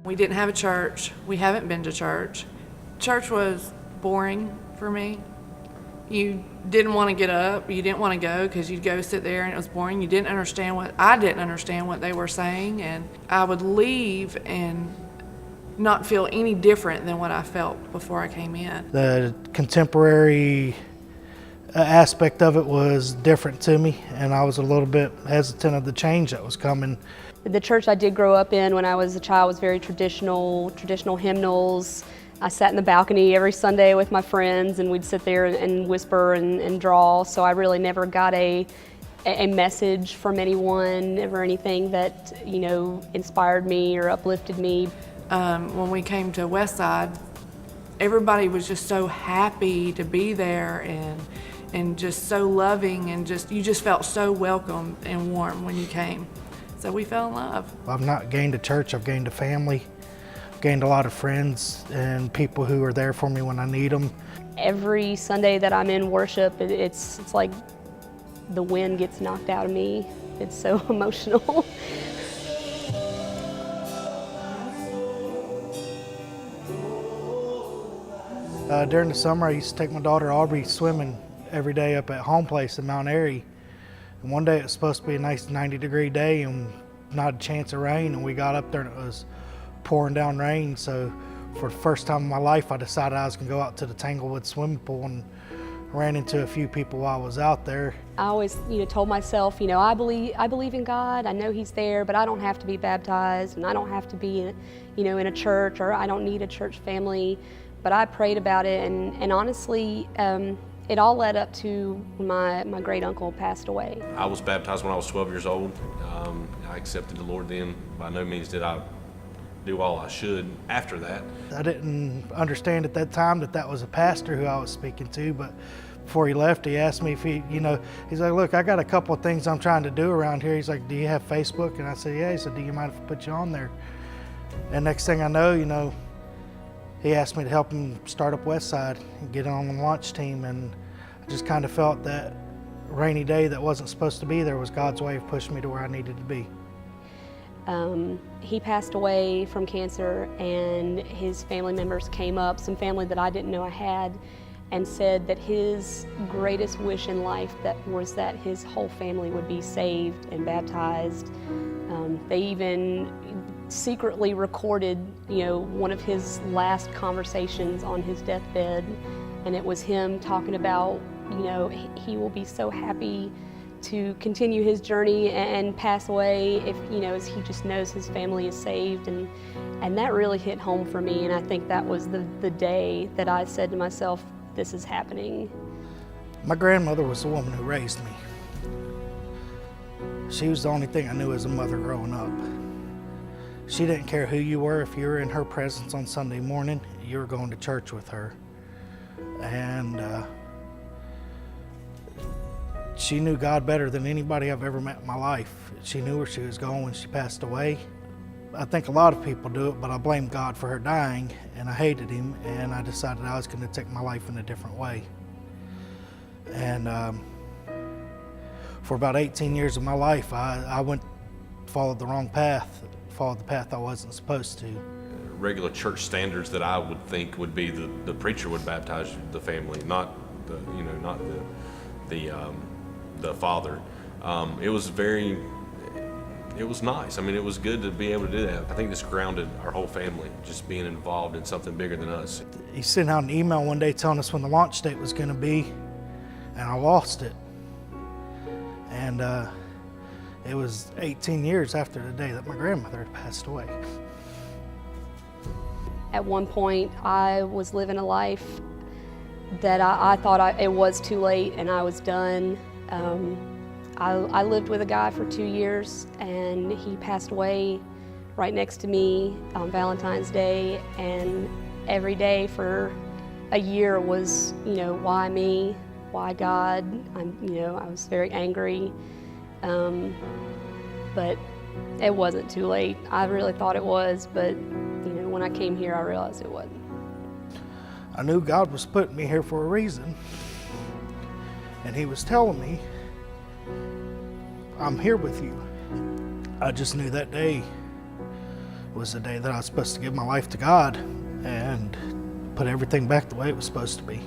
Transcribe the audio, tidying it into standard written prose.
We didn't have a church. We haven't been to church. Church was boring for me. You didn't want to get up. You didn't want to go because you'd go sit there and it was boring. I didn't understand what they were saying, and I would leave and not feel any different than what I felt before I came in. The contemporary aspect of it was different to me, and I was a little bit hesitant of the change that was coming. The church I did grow up in when I was a child was very traditional hymnals. I sat in the balcony every Sunday with my friends, and we'd sit there and whisper and draw, so I really never got a message from anyone or anything that, inspired me or uplifted me. When we came to Westside, everybody was just so happy to be there and just so loving, and you just felt so welcome and warm when you came. So we fell in love. I've not gained a church, I've gained a family. I've gained a lot of friends and people who are there for me when I need them. Every Sunday that I'm in worship, it's like the wind gets knocked out of me. It's so emotional. During the summer, I used to take my daughter Aubrey swimming every day up at Home Place in Mount Airy. And one day it was supposed to be a nice 90-degree day and not a chance of rain, and we got up there and it was pouring down rain. So for the first time in my life, I decided I was going to go out to the Tanglewood swimming pool, and ran into a few people while I was out there. I always, told myself, I believe in God. I know He's there, but I don't have to be baptized, and I don't have to be, in a church, or I don't need a church family. But I prayed about it, and honestly, it all led up to when my great uncle passed away. I was baptized when I was 12 years old. I accepted the Lord then. By no means did I do all I should after that. I didn't understand at that time that was a pastor who I was speaking to, but before he left, he asked me if he's like, look, I got a couple of things I'm trying to do around here. He's like, do you have Facebook? And I said, yeah. He said, do you mind if I put you on there? And next thing I know, he asked me to help him start up Westside and get on the launch team, and I just kind of felt that rainy day that wasn't supposed to be there was God's way of pushing me to where I needed to be. He passed away from cancer, and his family members came up, some family that I didn't know I had, and said that his greatest wish in life was that his whole family would be saved and baptized. They even secretly recorded, one of his last conversations on his deathbed, and it was him talking about, he will be so happy to continue his journey and pass away if, as he just knows his family is saved, and that really hit home for me, and I think that was the day that I said to myself, this is happening. My grandmother was the woman who raised me. She was the only thing I knew as a mother growing up. She didn't care who you were. If you were in her presence on Sunday morning, you were going to church with her. And she knew God better than anybody I've ever met in my life. She knew where she was going when she passed away. I think a lot of people do it, but I blame God for her dying, and I hated Him, and I decided I was going to take my life in a different way. And for about 18 years of my life, I followed the wrong path, followed the path I wasn't supposed to. Regular church standards that I would think would be the preacher would baptize the family, not the father. It was nice. I mean, it was good to be able to do that. I think this grounded our whole family, just being involved in something bigger than us. He sent out an email one day telling us when the launch date was going to be, and I lost it. And it was 18 years after the day that my grandmother had passed away. At one point, I was living a life that I thought it was too late and I was done. I lived with a guy for 2 years, and he passed away right next to me on Valentine's Day, and every day for a year was, why me? Why God? I was very angry, but it wasn't too late. I really thought it was, but when I came here, I realized it wasn't. I knew God was putting me here for a reason, and He was telling me, I'm here with you. I just knew that day was the day that I was supposed to give my life to God and put everything back the way it was supposed to be.